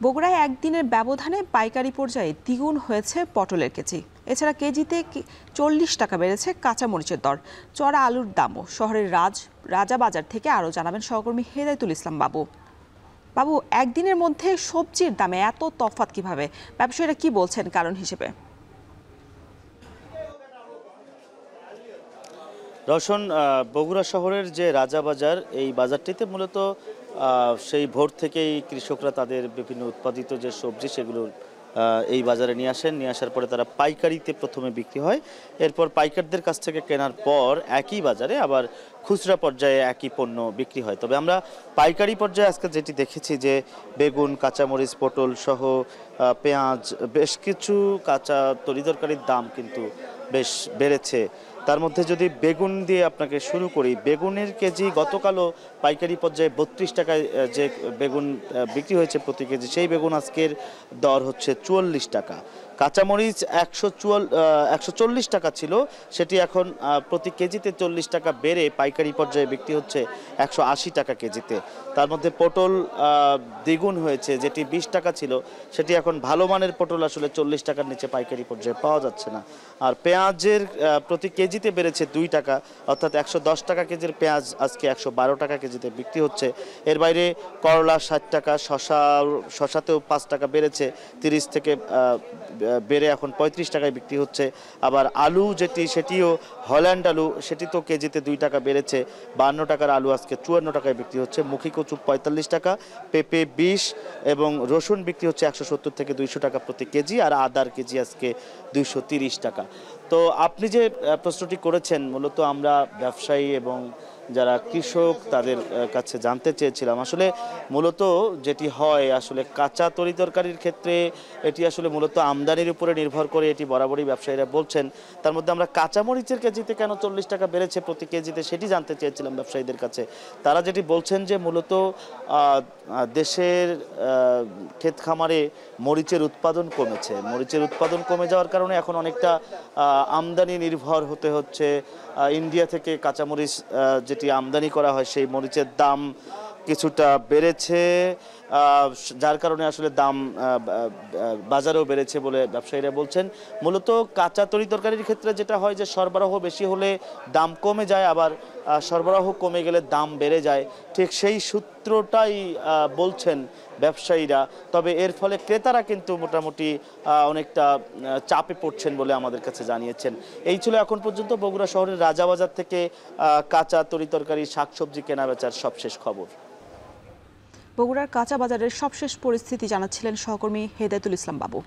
বগুড়ায় একদিনের ব্যবধানে পাইকারি পর্যায়ে দ্বিগুণ হয়েছে পটলের কেজি। এছাড়া কেজিতে 40 টাকা বেড়েছে কাঁচামরিচের দর। চড়া আলুর দামও। শহরের রাজা বাজার থেকে আরও জানাবেন সহকর্মী হেদায়েতুল ইসলাম বাবু। বাবু, একদিনের মধ্যে সবজির দামে এত তফাৎ কিভাবে? ব্যবসায়ীরা কি বলছেন কারণ হিসেবে? রওশন, বগুড়া শহরের যে রাজা বাজার, এই বাজারটিতে মূলত সেই ভোর থেকেই কৃষকরা তাদের বিভিন্ন উৎপাদিত যে সবজি সেগুলো এই বাজারে নিয়ে আসেন। নিয়ে আসার পরে তারা পাইকারিতে প্রথমে বিক্রি হয়, এরপর পাইকারদের কাছ থেকে কেনার পর একই বাজারে আবার খুচরা পর্যায়ে একই পণ্য বিক্রি হয়। তবে আমরা পাইকারি পর্যায়ে আজকে যেটি দেখেছি যে বেগুন, কাঁচামরিচ, পটল সহ পেঁয়াজ, বেশ কিছু কাঁচা তরিতরকারির দাম কিন্তু বেশ বেড়েছে। তার মধ্যে যদি বেগুন দিয়ে আপনাকে শুরু করি, বেগুনের কেজি গতকালও পাইকারি পর্যায়ে 32 টাকায় যে বেগুন বিক্রি হয়েছে প্রতি কেজি, সেই বেগুন আজকের দর হচ্ছে 44 টাকা। কাঁচামরিচ 140 টাকা ছিল, সেটি এখন প্রতি কেজিতে 40 টাকা বেড়ে পাইকারি পর্যায়ে বিক্রি হচ্ছে 180 টাকা কেজিতে। তার মধ্যে পটল দ্বিগুণ হয়েছে, যেটি 20 টাকা ছিল সেটি এখন ভালো মানের পটল আসলে 40 টাকার নিচে পাইকারি পর্যায়ে পাওয়া যাচ্ছে না। আর পেঁয়াজের প্রতি কেজিতে বেড়েছে 2 টাকা, অর্থাৎ 110 টাকা কেজির পেঁয়াজ আজকে 112 টাকা কেজিতে বিক্রি হচ্ছে। এর বাইরে করলা 60 টাকা, শশাতেও 5 টাকা বেড়েছে, 30 থেকে বেড়ে এখন 35 টাকায় বিক্রি হচ্ছে। আবার আলু সেটিও হল্যান্ড আলু, সেটি তো কেজিতে 2 টাকা বেড়েছে, 52 টাকার আলু আজকে 54 টাকায় বিক্রি হচ্ছে। মুখী কচু 45 টাকা, পেঁপে 20 এবং রসুন বিক্রি হচ্ছে 170 থেকে 200 টাকা প্রতি কেজি, আর আদার কেজি আজকে 230 টাকা। তো আপনি যে প্রশ্নটি করেছেন, মূলত আমরা ব্যবসায়ী এবং যারা কৃষক তাদের কাছে জানতে চেয়েছিলাম আসলে মূলত যেটি হয়, আসলে কাঁচা তরিতরকারির ক্ষেত্রে এটি আসলে মূলত আমদানির উপরে নির্ভর করে, এটি বরাবরই ব্যবসায়ীরা বলছেন। তার মধ্যে আমরা কাঁচামরিচের কেজিতে কেন 40 টাকা বেড়েছে প্রতি কেজিতে সেটি জানতে চেয়েছিলাম ব্যবসায়ীদের কাছে। তারা যেটি বলছেন যে মূলত দেশের ক্ষেত খামারে মরিচের উৎপাদন কমেছে। মরিচের উৎপাদন কমে যাওয়ার কারণে এখন অনেকটা আমদানি নির্ভর হতে হচ্ছে। ইন্ডিয়া থেকে কাঁচামরিচ যেটি আমদানি করা হয়, সেই মরিচের দাম কিছুটা বেড়েছে, যার কারণে আসলে দাম বাজারেও বেড়েছে বলে ব্যবসায়ীরা বলছেন। মূলত কাঁচা তরিতরকারির ক্ষেত্রে যেটা হয় যে সরবরাহ বেশি হলে দাম কমে যায়, আবার সরবরাহ কমে গেলে দাম বেড়ে যায়, ঠিক সেই সূত্রটাই বলছেন ব্যবসায়ীরা। তবে এর ফলে ক্রেতারা কিন্তু মোটামুটি অনেকটা চাপে পড়ছেন বলে আমাদের কাছে জানিয়েছেন। এই ছিল এখন পর্যন্ত বগুড়া শহরের রাজাবাজার থেকে কাঁচা তরিতরকারি, শাকসবজি কেনাবেচার সবশেষ খবর। বগুড়ার কাঁচা বাজারের সবশেষ পরিস্থিতি জানাচ্ছিলেন সহকর্মী হেদায়েতুল ইসলাম বাবু।